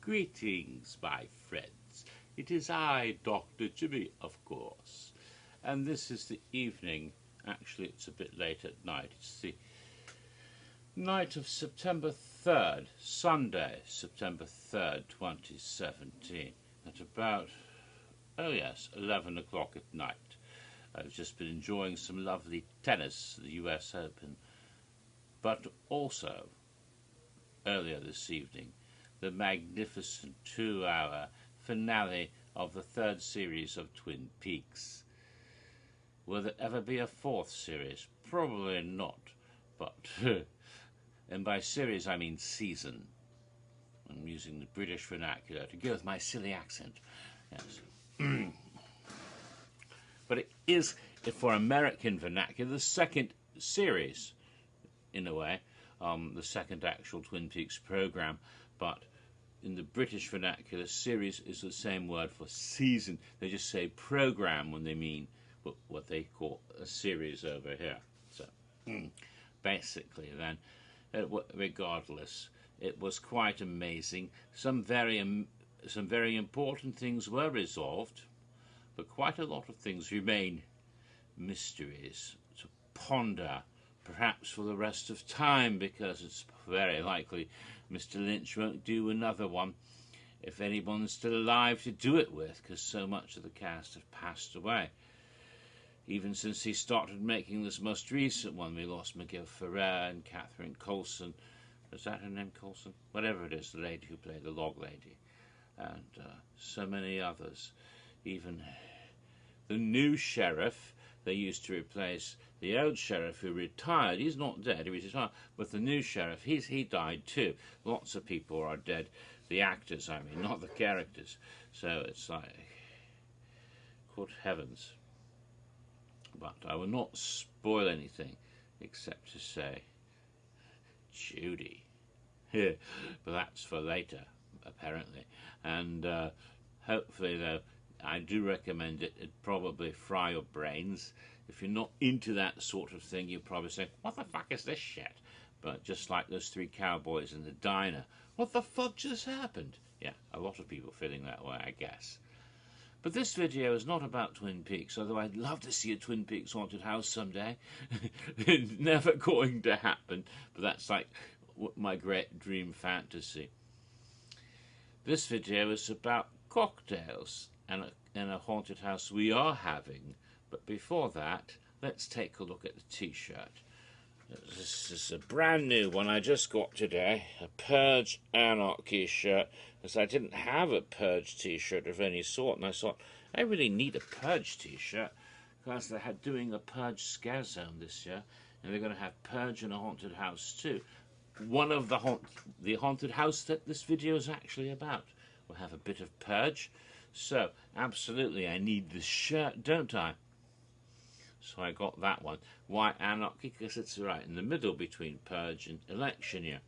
Greetings, my friends. It is I, Dr. Jimmy, of course. And this is the evening. Actually, it's a bit late at night. It's the night of September 3rd, Sunday, September 3rd, 2017, at about, 11 o'clock at night. I've just been enjoying some lovely tennis, the US Open, but also, earlier this evening, the magnificent 2-hour finale of the third series of Twin Peaks. Will there ever be a fourth series? Probably not, but, and by series I mean season. I'm using the British vernacular to go with my silly accent. Yes. But it is, for American vernacular, the second series, in a way, the second actual Twin Peaks program, but in the British vernacular, series is the same word for season. They just say program when they mean what they call a series over here. So, basically then, regardless, it was quite amazing. Some very important things were resolved, but quite a lot of things remain mysteries to ponder, perhaps for the rest of time, because it's very likely Mr. Lynch won't do another one, if anyone's still alive to do it with, because so much of the cast have passed away. Even since he started making this most recent one, we lost Miguel Ferrer and Catherine Coulson. Is that her name, Coulson? Whatever it is, the lady who played the log lady. And so many others. Even the new sheriff, they used to replace the old sheriff who retired. He's not dead, he retired. But the new sheriff, he died too. Lots of people are dead. The actors, I mean, not the characters. So it's like, good heavens. But I will not spoil anything except to say, Judy. But that's for later, apparently. And hopefully, though, I do recommend it. It'd probably fry your brains. If you're not into that sort of thing, you'll probably say, what the fuck is this shit? But just like those three cowboys in the diner, what the fuck just happened? Yeah, a lot of people feeling that way, I guess. But this video is not about Twin Peaks, although I'd love to see a Twin Peaks haunted house someday. It's never going to happen, but that's like my great dream fantasy. This video is about cocktails and a haunted house we are having. But before that, let's take a look at the t-shirt. This is a brand new one I just got today, a Purge Anarchy shirt, because I didn't have a Purge t-shirt of any sort, and I thought, I really need a Purge t-shirt, because they're doing a Purge Scare Zone this year, and they're going to have Purge in a haunted house too. One of the haunted house that this video is actually about. We'll have a bit of Purge, so absolutely I need this shirt, don't I? So I got that one. Why Anarchy? Because it's right in the middle between Purge and election year.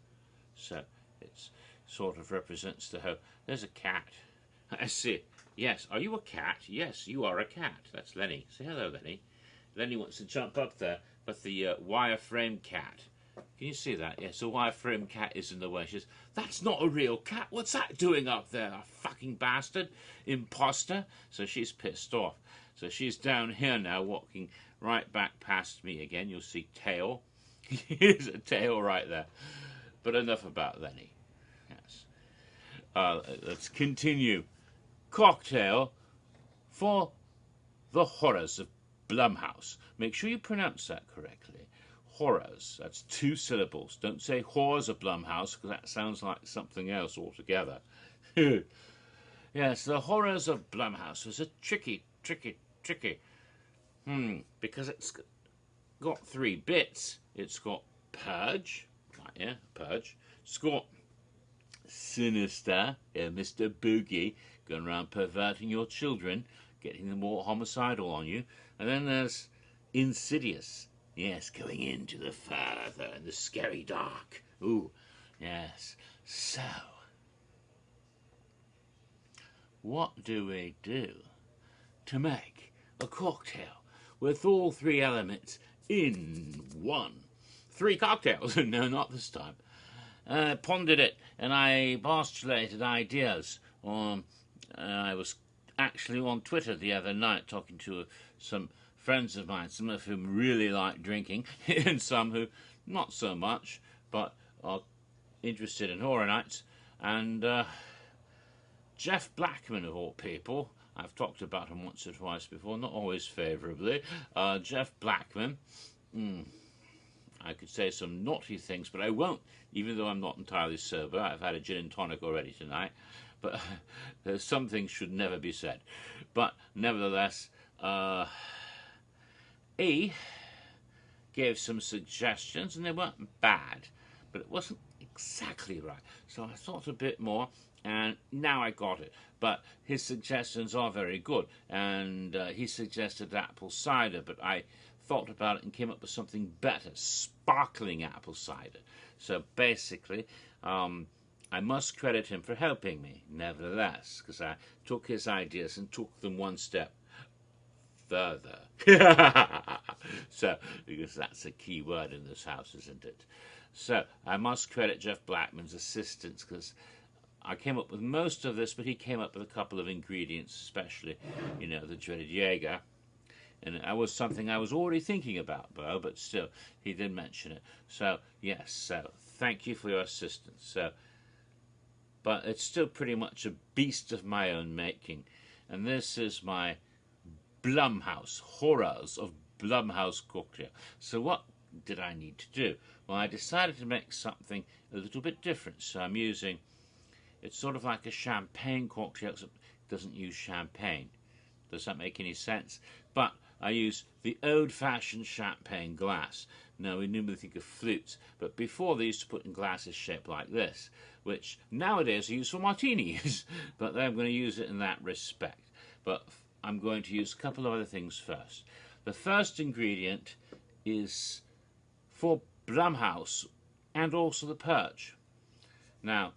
So it sort of represents the whole. There's a cat. I see. Yes. Are you a cat? Yes, you are a cat. That's Lenny. Say hello, Lenny. Lenny wants to jump up there, but the wireframe cat. Can you see that? Yes, the wireframe cat is in the way. She says, that's not a real cat. What's that doing up there? A fucking bastard. Imposter. So she's pissed off. So she's down here now, walking right back past me again. You'll see tail. Here's a tail right there. But enough about Lenny. Yes. Let's continue. Cocktail for the horrors of Blumhouse. Make sure you pronounce that correctly. Horrors. That's 2 syllables. Don't say whores of Blumhouse, because that sounds like something else altogether. Yes, the horrors of Blumhouse was a tricky. Because it's got 3 bits. It's got Purge, right, yeah, Purge. It's got Sinister, yeah, Mr. Boogie, going around perverting your children, getting them all homicidal on you. And then there's Insidious, yes, going into the further and the scary dark. Ooh, yes. So, what do we do to make a cocktail with all 3 elements in one? 3 cocktails. No, not this time. pondered it, and I postulated ideas. I was actually on Twitter the other night talking to some friends of mine, some of whom really like drinking, and some who not so much, but are interested in horror nights. And Jeff Blackman, of all people, I've talked about him once or twice before, not always favourably. Jeff Blackman, I could say some naughty things, but I won't, even though I'm not entirely sober. I've had a gin and tonic already tonight, but some things should never be said. But nevertheless, he gave some suggestions, and they weren't bad, but it wasn't exactly right. So I thought a bit more, and now I got it. But his suggestions are very good, and he suggested apple cider, but I thought about it and came up with something better, sparkling apple cider. So basically, I must credit him for helping me, nevertheless, because I took his ideas and took them one step further. So, because that's a key word in this house, isn't it? So, I must credit Jeff Blackman's assistance, because I came up with most of this, but he came up with a couple of ingredients, especially, you know, the dreaded Jaeger. And that was something I was already thinking about, Bo, but still, he did mention it. So, yes, so thank you for your assistance. So, but it's still pretty much a beast of my own making. And this is my Blumhouse, Horrors of Blumhouse cocktail. So what did I need to do? Well, I decided to make something a little bit different. So I'm using, it's sort of like a champagne cocktail, except it doesn't use champagne. Does that make any sense? But I use the old-fashioned champagne glass. Now, we normally think of flutes, but before they used to put in glasses shaped like this, which nowadays are used for martinis, but I'm going to use it in that respect. But I'm going to use a couple of other things first. The first ingredient is for Blumhouse and also the Purge. Now,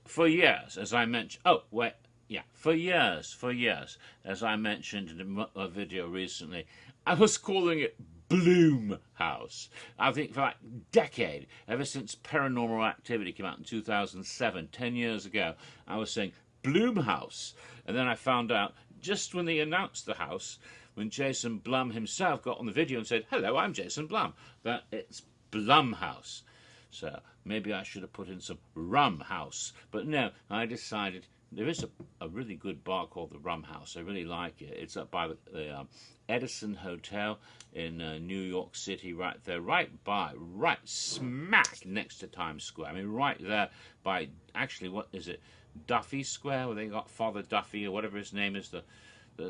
for years, as I mentioned, for years, as I mentioned in a video recently, I was calling it Blumhouse. I think for like a decade, ever since Paranormal Activity came out in 2007, 10 years ago, I was saying Blumhouse. And then I found out, just when they announced the house, when Jason Blum himself got on the video and said, "Hello, I'm Jason Blum," that it's Blumhouse. So maybe I should have put in some Rum House. But no, I decided there is a really good bar called the Rum House. I really like it. It's up by the Edison Hotel in New York City, right there, right smack next to Times Square. I mean, right there by, actually, what is it, Duffy Square, where they got Father Duffy, or whatever his name is, the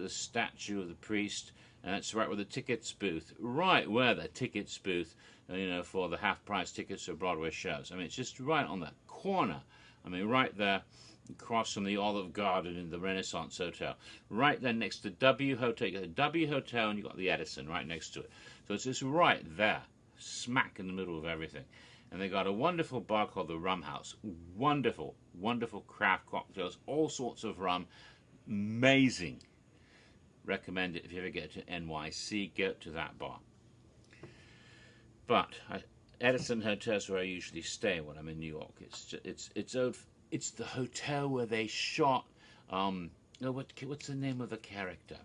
statue of the priest. And it's right where the tickets booth, right where the tickets booth, you know, for the half-price tickets for Broadway shows. I mean, it's just right on that corner. I mean, right there, across from the Olive Garden in the Renaissance Hotel. Right there next to the W Hotel. You got the W Hotel and you got the Edison right next to it. So it's just right there, smack in the middle of everything. And they got a wonderful bar called the Rum House. Wonderful, wonderful craft cocktails, all sorts of rum. Amazing. Recommend it if you ever get to NYC, go to that bar. But Edison Hotel is where I usually stay when I'm in New York. It's the hotel where they shot. What's the name of the character?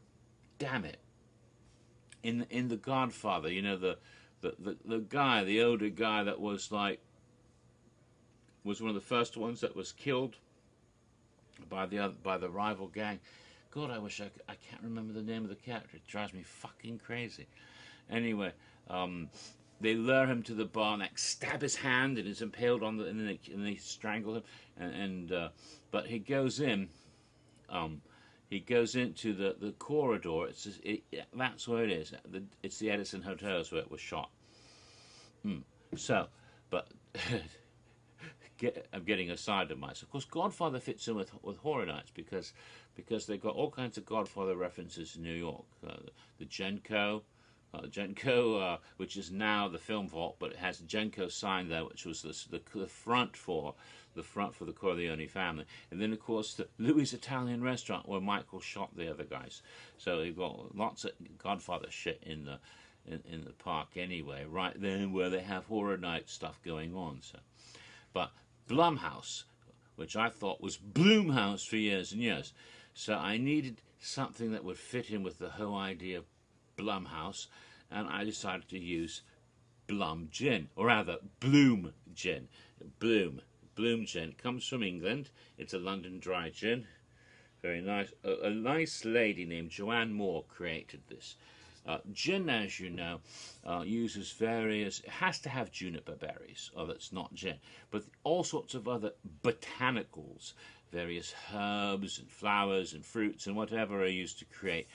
Damn it! In The Godfather, you know, the guy, the older guy that was one of the first ones that was killed by the rival gang. God, I wish I can't remember the name of the character. It drives me fucking crazy. Anyway, they lure him to the bar, and stab his hand, and he's impaled on and they strangle him. But he goes in. He goes into the corridor. That's where it is. It's the Edison Hotel where it was shot. So, but I'm getting aside of myself. Of course, Godfather fits in with Horror Nights because they've got all kinds of Godfather references in New York. The Genco, which is now the Film Vault, but it has a Genco sign there, which was the front for the Corleone family. And then, of course, the Louis Italian restaurant where Michael shot the other guys. So you've got lots of Godfather shit in the park anyway, right there where they have Horror Night stuff going on. So, but Blumhouse, which I thought was Blumhouse for years and years. So I needed something that would fit in with the whole idea of Blumhouse, and I decided to use Blum gin, or rather Bloom gin. Bloom gin comes from England. It's a London dry gin. Very nice. A nice lady named Joanne Moore created this. Gin, as you know, uses various, it has to have juniper berries, or that's not gin, but all sorts of other botanicals, various herbs and flowers and fruits and whatever are used to create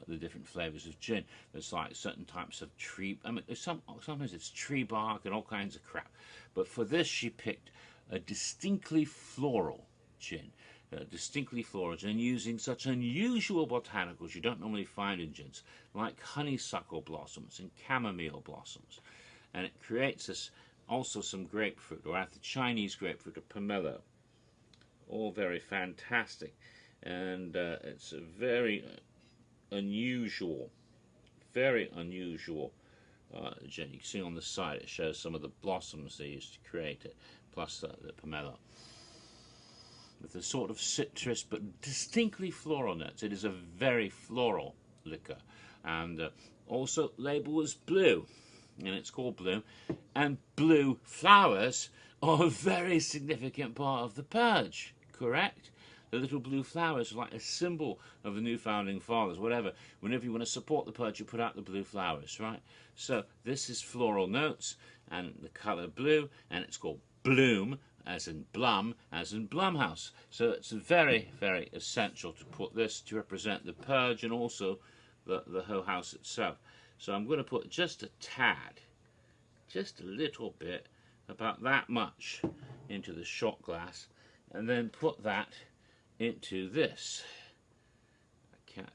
the different flavors of gin. There's like certain types of tree, I mean, sometimes it's tree bark and all kinds of crap. But for this, she picked a distinctly floral gin. And using such unusual botanicals you don't normally find in gins, like honeysuckle blossoms and chamomile blossoms. And it creates this, also some grapefruit, or rather Chinese grapefruit, or pomelo. All very fantastic. And it's a very unusual gin. You can see on the side it shows some of the blossoms they used to create it, plus the pomelo, with a sort of citrus but distinctly floral notes. It is a very floral liquor, and also labeled as blue, and it's called Bloom. And blue flowers are a very significant part of the Purge, correct? The little blue flowers are like a symbol of the new founding fathers, whatever. Whenever you want to support the Purge, you put out the blue flowers, right? So this is floral notes and the color blue, and it's called Bloom, as in Blum, as in Blumhouse. So it's very, very essential to put this to represent the Purge and also the whole house itself. So I'm going to put just a tad, just a little bit, about that much, into the shot glass, and then put that into this. I can't,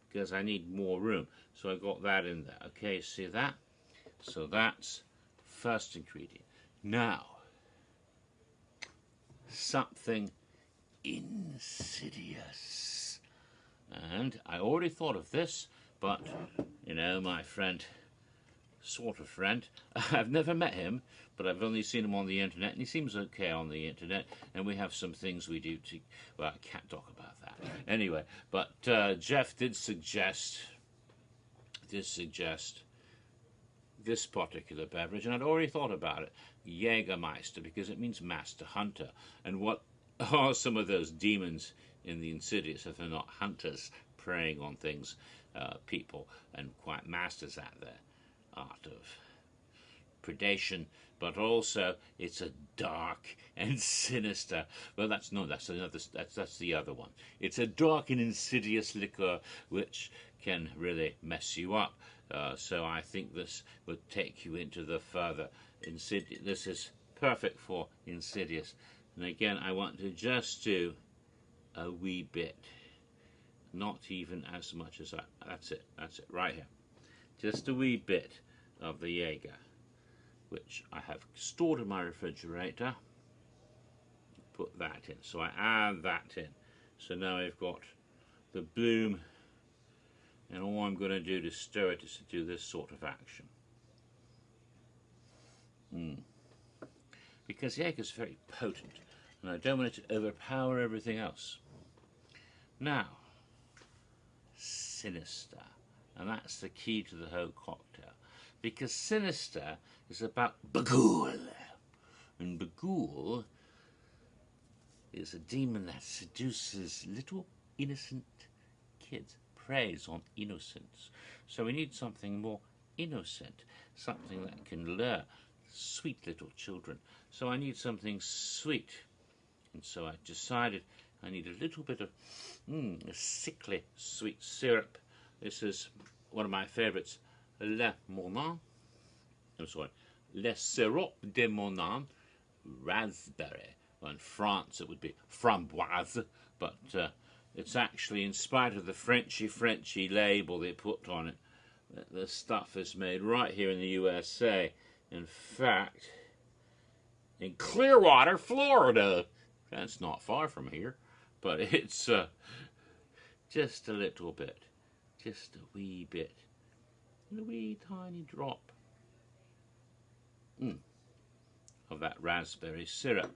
because I need more room. So I got that in there. Okay, see that? So that's first ingredient. Now, something insidious. And I already thought of this, but, you know, my friend, sort of friend, I've never met him, but I've only seen him on the internet, and he seems okay on the internet, and we have some things we do to, well, I can't talk about that. Anyway, but Jeff did suggest this particular beverage, and I'd already thought about it, Jägermeister, because it means master hunter. And what are some of those demons in the Insidious if they're not hunters preying on things, people, and quite masters at their art of predation? But also it's a dark and sinister, well, that's the other one. It's a dark and insidious liquor which can really mess you up. So I think this would take you into the further Insidious. This is perfect for Insidious. And again, I want to just do a wee bit, not even as much as that. That's it, right here. Just a wee bit of the Jaeger, which I have stored in my refrigerator. Put that in. So I add that in. So now I've got the Bloom, and all I'm going to do to stir it is to do this sort of action. Because Jaeger is very potent, and I don't want it to overpower everything else. Now, Sinister, and that's the key to the whole cocktail, because Sinister is about Bagul, and Bagul is a demon that seduces little innocent kids, preys on innocence. So we need something more innocent, something that can lure sweet little children. So I need something sweet, and so I decided I need a little bit of a sickly sweet syrup. This is one of my favorites, Le Sirop de Monin raspberry. Well, in France it would be framboise, but it's actually, in spite of the Frenchy label they put on it, the stuff is made right here in the USA. In fact, in Clearwater, Florida. That's not far from here, but it's just a little bit, just a wee bit, and a wee tiny drop. of that raspberry syrup.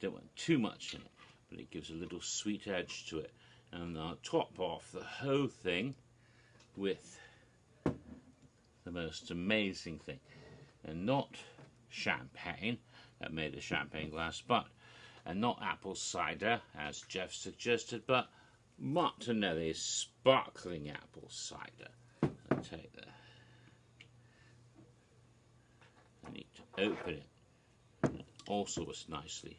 Don't want too much in it, but it gives a little sweet edge to it. And I'll top off the whole thing with the most amazing thing, and not champagne, that made a champagne glass, and not apple cider as Jeff suggested, but Martinelli's sparkling apple cider. I'll take that. I need to open it. It also was nicely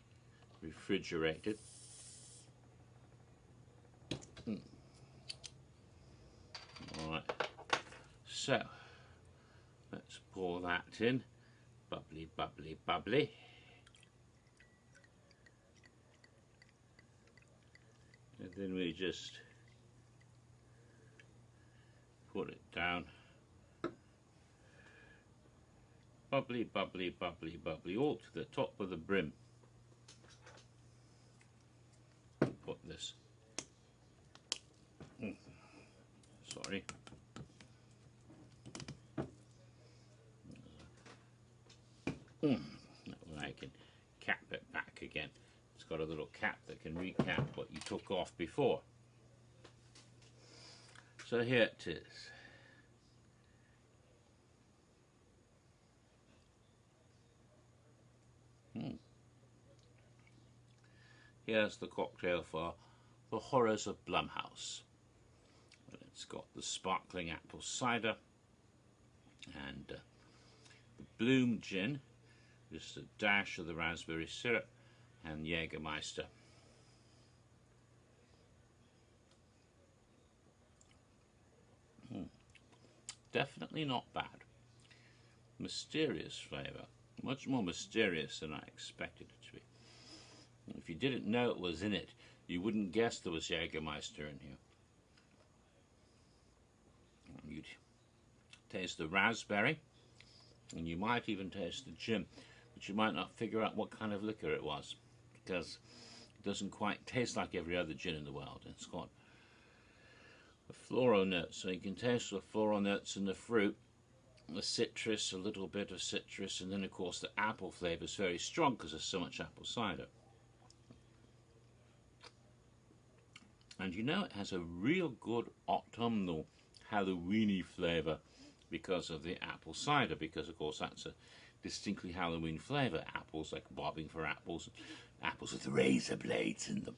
refrigerated. Alright, so let's pour that in. Bubbly, bubbly, bubbly. And then we just put it down. Bubbly, bubbly, bubbly, bubbly, all to the top of the brim. Put this. Sorry. That way I can cap it back again. It's got a little cap that can recap what you took off before. So here it is. Here's the cocktail for the horrors of Blumhouse. It's got the sparkling apple cider and the Bloom gin, just a dash of the raspberry syrup, and Jägermeister. Definitely not bad. Mysterious flavour, much more mysterious than I expected it to be. If you didn't know it was in it, you wouldn't guess there was Jägermeister in here. You'd taste the raspberry, and you might even taste the gin, but you might not figure out what kind of liquor it was, because it doesn't quite taste like every other gin in the world. It's got the floral notes, so you can taste the floral notes in the fruit, the citrus, a little bit of citrus, and then of course the apple flavour is very strong because there's so much apple cider. And you know, it has a real good autumnal Halloweeny flavour because of the apple cider, because of course that's a distinctly Halloween flavour. Apples, like bobbing for apples, apples with razor blades in them.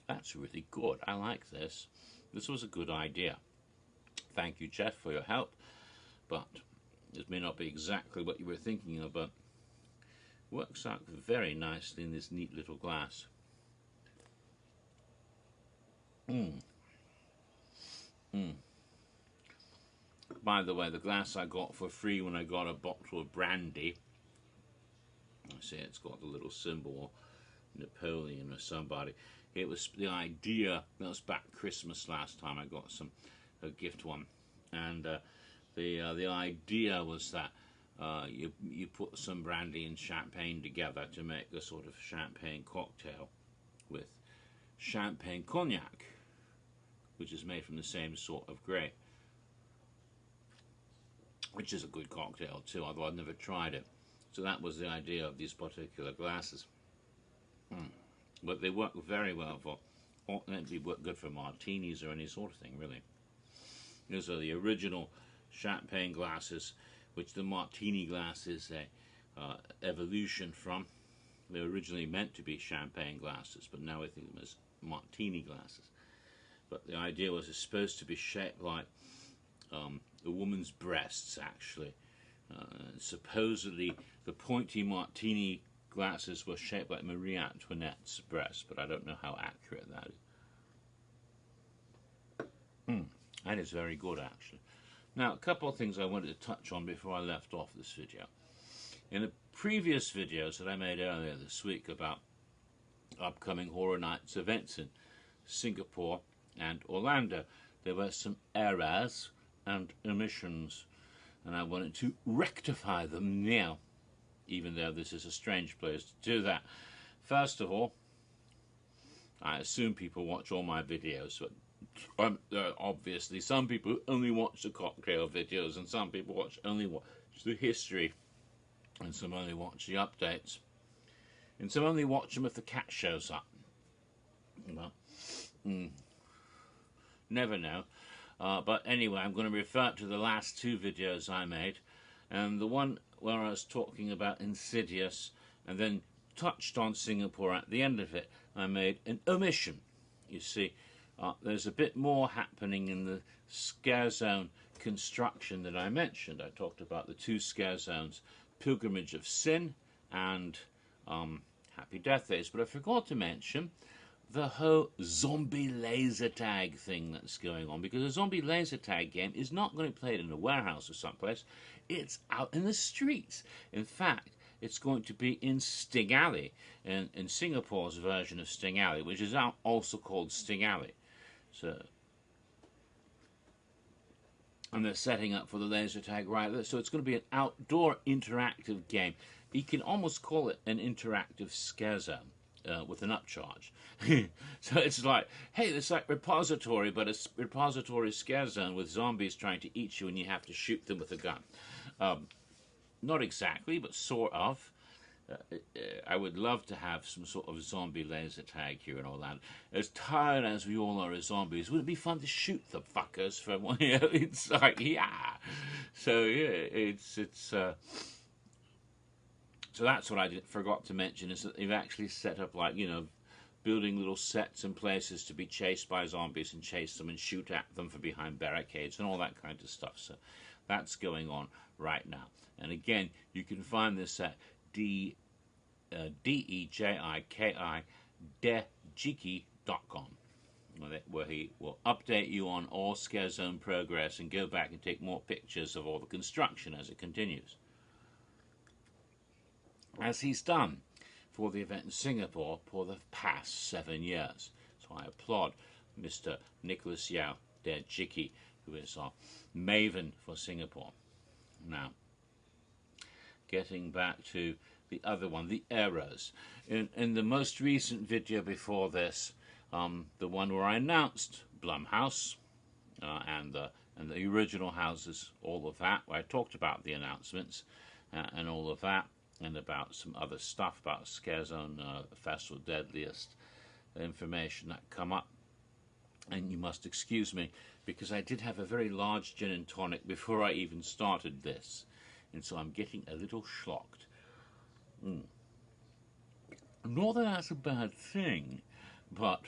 That's really good. I like this. This was a good idea. Thank you, Jeff, for your help, but it may not be exactly what you were thinking of, but works out very nicely in this neat little glass. By the way, the glass I got for free when I got a bottle of brandy, I see it's got the little symbol, Napoleon or somebody. It was the idea, that was back Christmas last time I got a gift one, and the idea was that you put some brandy and champagne together to make a sort of champagne cocktail with champagne cognac, which is made from the same sort of grape, which is a good cocktail too, although I've never tried it. So that was the idea of these particular glasses. But they work very well for, they work good for martinis or any sort of thing, really. These are the original champagne glasses, which the martini glass is a evolution from. They were originally meant to be champagne glasses, but now I think of them as martini glasses. But the idea was it's supposed to be shaped like a woman's breasts, actually. Supposedly the pointy martini glasses were shaped like Marie Antoinette's breast, but I don't know how accurate that is. That is very good, actually. Now, a couple of things I wanted to touch on before I left off this video. In the previous videos that I made earlier this week about upcoming Horror Nights events in Singapore and Orlando, there were some errors and omissions, and I wanted to rectify them now, even though this is a strange place to do that. First of all, I assume people watch all my videos, but Obviously, some people only watch the cocktail videos, and some people only watch the history, and some only watch the updates, and some only watch them if the cat shows up. Well, never know. But anyway, I'm going to refer to the last two videos I made, and the one where I was talking about Insidious, and then touched on Singapore at the end of it, I made an omission. You see, there's a bit more happening in the scare zone construction that I mentioned. I talked about the two scare zones, Pilgrimage of Sin and Happy Death Days, but I forgot to mention the whole zombie laser tag thing that's going on, because a zombie laser tag game is not going to be played in a warehouse or someplace. It's out in the streets. In fact, it's going to be in Sting Alley, in Singapore's version of Sting Alley, which is also called Sting Alley. So, and they're setting up for the laser tag right there. So it's going to be an outdoor interactive game. You can almost call it an interactive scare zone. With an upcharge. So it's like, hey, it's like Repository, but it's Repository scare zone with zombies trying to eat you and you have to shoot them with a gun. Not exactly, but sort of. I would love to have some sort of zombie laser tag here in Orlando. As tired as we all are as zombies, would it be fun to shoot the fuckers from one? You know, it's like, yeah. So yeah, so that's what I forgot to mention, is that they've actually set up, like, you know, building little sets and places to be chased by zombies and chase them and shoot at them from behind barricades and all that kind of stuff. So that's going on right now. And again, you can find this at dejiki.com, where he will update you on all scare zone progress and go back and take more pictures of all the construction as it continues, as he's done for the event in Singapore for the past 7 years. So I applaud Mr. Nicholas Yao Dejiki, who is our maven for Singapore. Now, getting back to the other one, the errors. In the most recent video before this, the one where I announced Blumhouse and the original houses, all of that, where I talked about the announcements and all of that, and about some other stuff about Scare Zone Festival Deadliest information that come up. And you must excuse me, because I did have a very large gin and tonic before I even started this, and so I'm getting a little schlocked. Not that that's a bad thing, but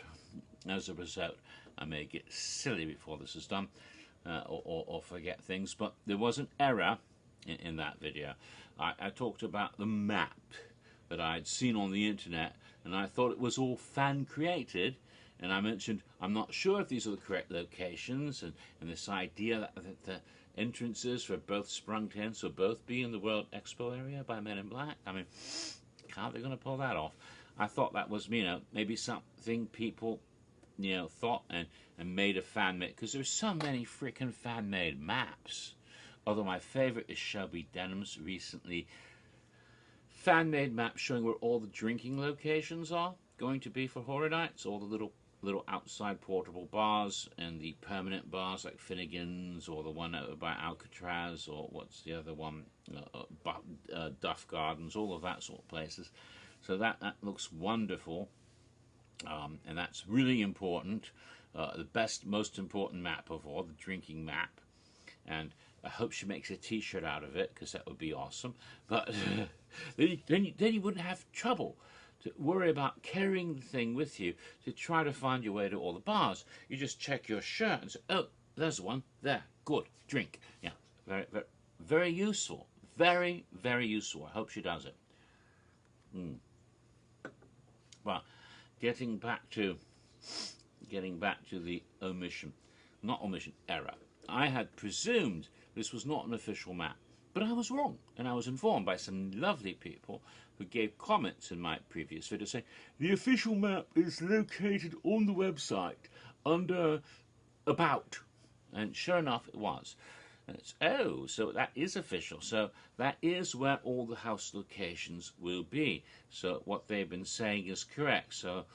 as a result, I may get silly before this is done, or forget things. But there was an error in that video. I talked about the map that I had seen on the internet, and I thought it was all fan created, and I mentioned I'm not sure if these are the correct locations, and this idea that the entrances for both sprung tents will both be in the World Expo area by Men in Black. I mean, how are they going to pull that off? I thought that was, you know, maybe something people, you know, thought and made a fan-made, because there's so many freaking fan-made maps. Although my favorite is Shelby Denham's recently fan-made map showing where all the drinking locations are going to be for Horror Nights, all the little outside portable bars and the permanent bars like Finnegan's, or the one over by Alcatraz, or what's the other one, Duff Gardens, all of that sort of places. So that looks wonderful, and that's really important. The best, most important map of all, the drinking map. And I hope she makes a t-shirt out of it, because that would be awesome. But then you wouldn't have trouble to worry about carrying the thing with you to try to find your way to all the bars. You just check your shirt and say, oh, there's one there. Good. Drink. Yeah. Very, very, very useful. Very, very useful. I hope she does it. Well, getting back to the error. I had presumed this was not an official map, but I was wrong, and I was informed by some lovely people who gave comments in my previous video saying the official map is located on the website under About, and sure enough it was. And it's, oh, so that is official, so that is where all the house locations will be. So what they've been saying is correct. So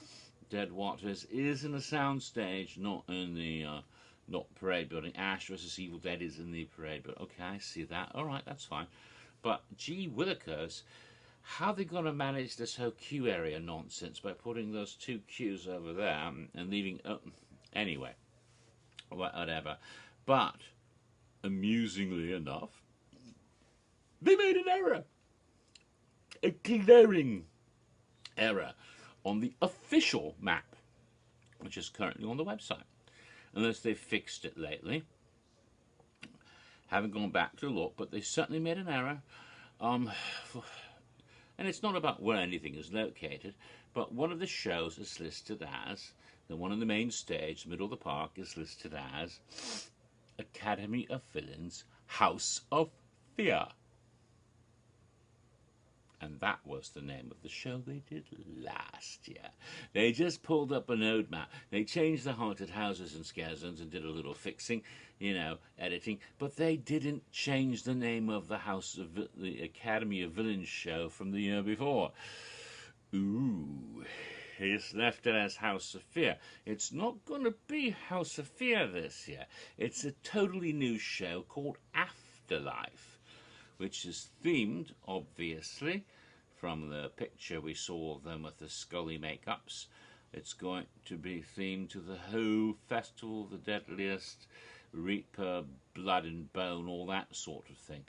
Dead Waters is in a soundstage, not in the not parade building. Ash vs. Evil Dead is in the parade building. Okay, I see that. All right, that's fine. But gee willikers, how are they going to manage this whole queue area nonsense by putting those two queues over there and leaving... anyway, whatever. But, amusingly enough, they made an error. A glaring error on the official map, which is currently on the website. Unless they've fixed it lately. Haven't gone back to look, but they certainly made an error. And it's not about where anything is located, but one of the shows is listed as, the one on the main stage, the middle of the park, is listed as Academy of Villains House of Fear. And that was the name of the show they did last year. They just pulled up an old map. They changed the haunted houses and scare zones and did a little fixing, editing. But they didn't change the name of the Academy of Villains show from the year before. Ooh, they just left it as House of Fear. It's not going to be House of Fear this year. It's a totally new show called Afterlife, which is themed, obviously, from the picture we saw of them with the Scully makeups. It's going to be themed to the Who Festival, the Deadliest, Reaper, Blood and Bone, all that sort of thing.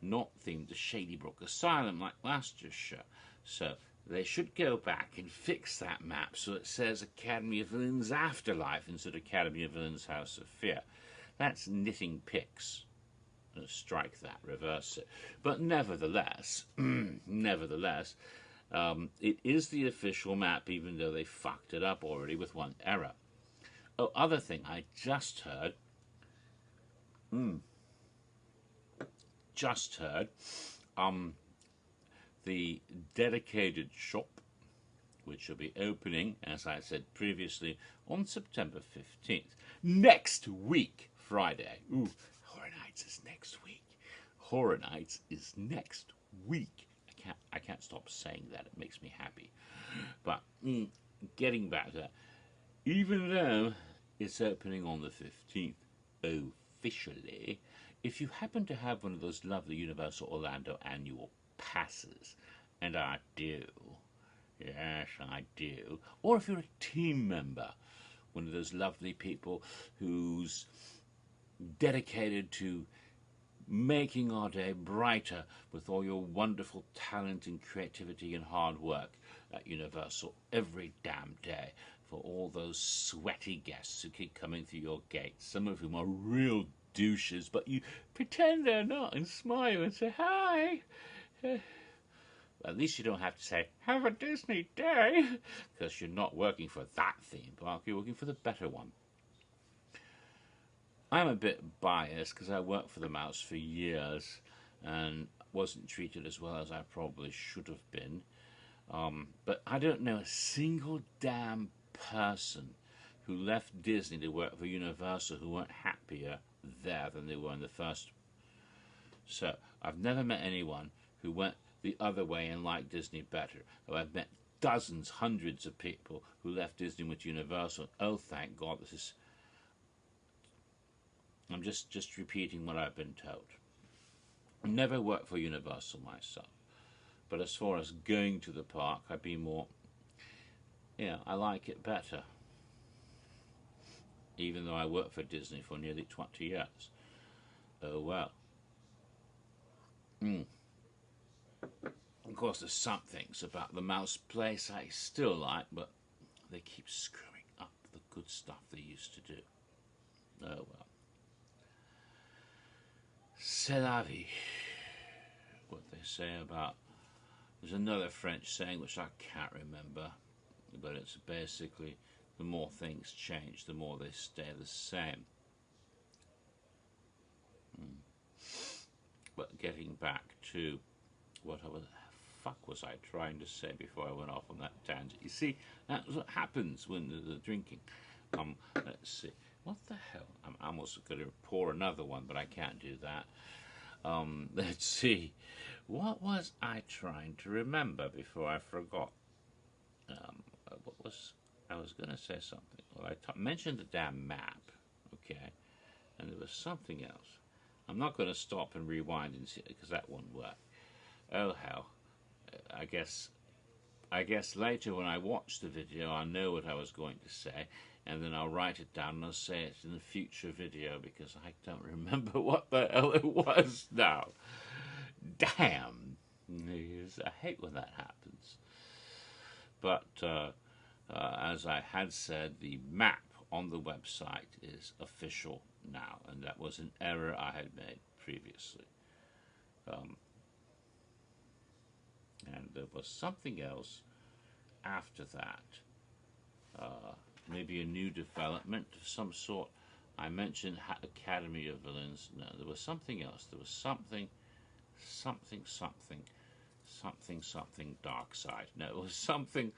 Not themed to Shady Brook Asylum like last year's show. So they should go back and fix that map so it says Academy of Villains Afterlife instead of Academy of Villains House of Fear. That's knitting pics. Strike that, reverse it. But nevertheless, it is the official map, even though they fucked it up already with one error. Oh, other thing I just heard. The dedicated shop, which will be opening, as I said previously, on September 15th. Next week, Friday. Ooh. Horror Nights is next week. Horror Nights is next week. I can't stop saying that. It makes me happy. But getting back to that, even though it's opening on the 15th officially, if you happen to have one of those lovely Universal Orlando annual passes, and I do, yes I do, or if you're a team member, one of those lovely people who's dedicated to making our day brighter with all your wonderful talent and creativity and hard work at Universal every damn day, for all those sweaty guests who keep coming through your gates, some of whom are real douches, but you pretend they're not and smile and say hi. At least you don't have to say, have a Disney day, because you're not working for that theme park, you're working for the better one. I'm a bit biased because I worked for the Mouse for years and wasn't treated as well as I probably should have been. But I don't know a single damn person who left Disney to work for Universal who weren't happier there than they were in the first. So I've never met anyone who went the other way and liked Disney better. I've met dozens, hundreds of people who left Disney with Universal. Oh, thank God, this is... I'm just repeating what I've been told. Never worked for Universal myself. But as far as going to the park, I'd be more... I like it better. Even though I worked for Disney for nearly 20 years. Oh, well. Of course, there's some things about the Mouse place I still like, but they keep screwing up the good stuff they used to do. Oh, well. C'est la vie. What they say about... There's another French saying which I can't remember, but it's basically the more things change, the more they stay the same. But getting back to what fuck was I trying to say before I went off on that tangent? You see, that's what happens when the drinking. Let's see. What the hell? I'm almost going to pour another one, but I can't do that. Let's see. What was I trying to remember before I forgot? What was I was going to say something. Well, I mentioned the damn map, okay, and there was something else. I'm not going to stop and rewind and see because that won't work. Oh hell! I guess later when I watch the video, I'll know what I was going to say, and then I'll write it down and I'll say it in a future video because I don't remember what the hell it was now. Damn! I hate when that happens. But as I had said, the map on the website is official now, and that was an error I had made previously. And there was something else after that. Maybe a new development of some sort. I mentioned Academy of Villains. No, there was something else. There was something dark side. No, it was something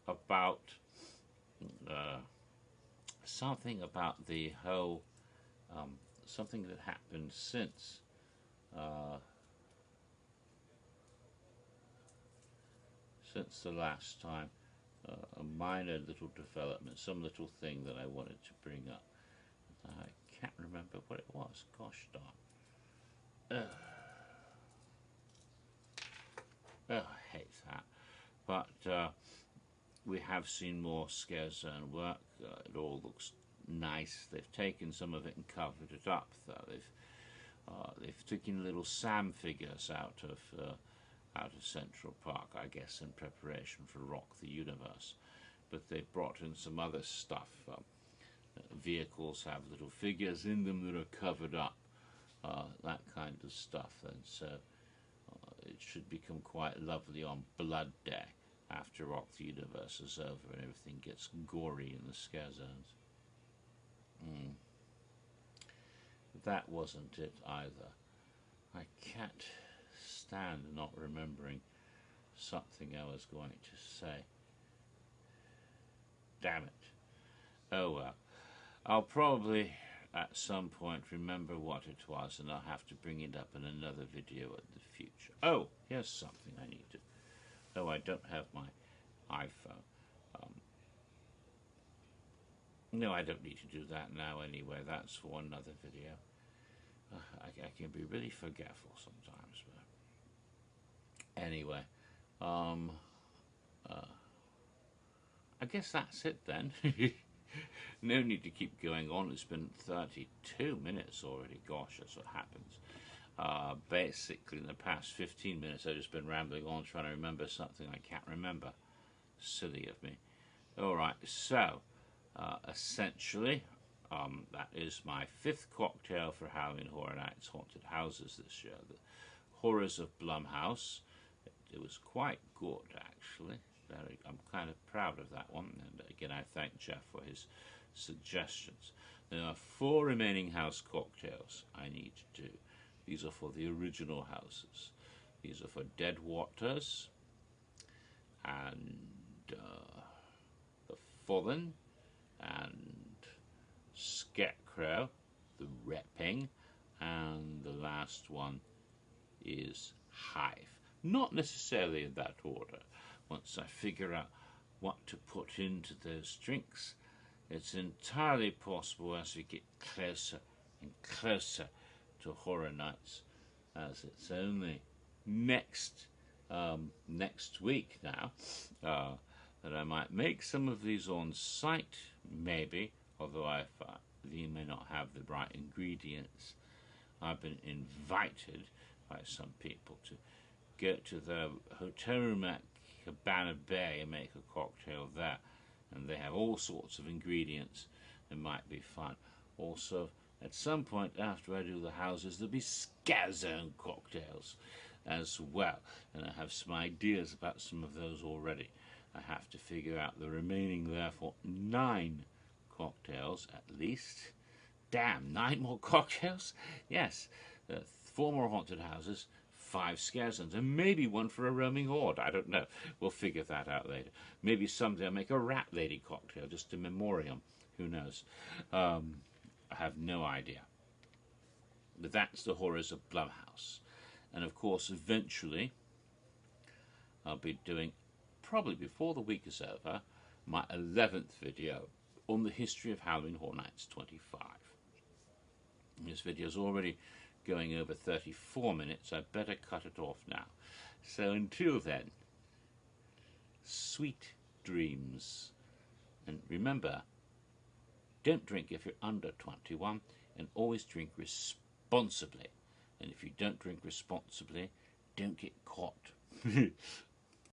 about the whole something that happened since the last time. A minor little development, some little thing that I wanted to bring up. I can't remember what it was. Gosh darn. I hate that. But we have seen more scare zone work. It all looks nice. They've taken some of it and covered it up. They've taken little Sam figures out of Central Park, I guess, in preparation for Rock the Universe. But they've brought in some other stuff. Vehicles have little figures in them that are covered up, that kind of stuff. And so it should become quite lovely on Blood Day after Rock the Universe is over and everything gets gory in the scare zones. That wasn't it either. I can't stand not remembering something I was going to say. Damn it. Oh well. I'll probably at some point remember what it was and I'll have to bring it up in another video in the future. Oh, here's something I need to... Oh, I don't have my iPhone. No, I don't need to do that now anyway. That's for another video. I can be really forgetful sometimes, but anyway, I guess that's it then. No need to keep going on. It's been 32 minutes already. Gosh, that's what happens. Basically, in the past 15 minutes, I've just been rambling on trying to remember something I can't remember. Silly of me. All right, so essentially, that is my 5th cocktail for Halloween Horror Nights Haunted Houses this year. The Horrors of Blumhouse. It was quite good, actually. I'm kind of proud of that one. And again, I thank Jeff for his suggestions. There are 4 remaining house cocktails I need to do. These are for the original houses. These are for Dead Waters and the Fallen and Scarecrow, the Repping, and the last one is Hive. Not necessarily in that order. Once I figure out what to put into those drinks, it's entirely possible as we get closer and closer to Horror Nights, as it's only next week now, that I might make some of these on site, maybe, although they may not have the right ingredients. I've been invited by some people to go to the hotel room at Cabana Bay and make a cocktail there, and they have all sorts of ingredients. It might be fun. Also, at some point after I do the houses, there'll be scare zone cocktails as well, and I have some ideas about some of those already. I have to figure out the remaining, therefore, 9 cocktails at least. Damn, 9 more cocktails? Yes, 4 more haunted houses, 5 scare zones, and maybe one for a roaming horde. I don't know. We'll figure that out later. Maybe someday I'll make a rat lady cocktail, just in memoriam. Who knows? I have no idea. But that's the Horrors of Blumhouse. And of course, eventually, I'll be doing, probably before the week is over, my 11th video on the history of Halloween Horror Nights 25. This video is already going over 34 minutes. I better cut it off now. So until then, sweet dreams. And remember, don't drink if you're under 21, and always drink responsibly. And if you don't drink responsibly, don't get caught.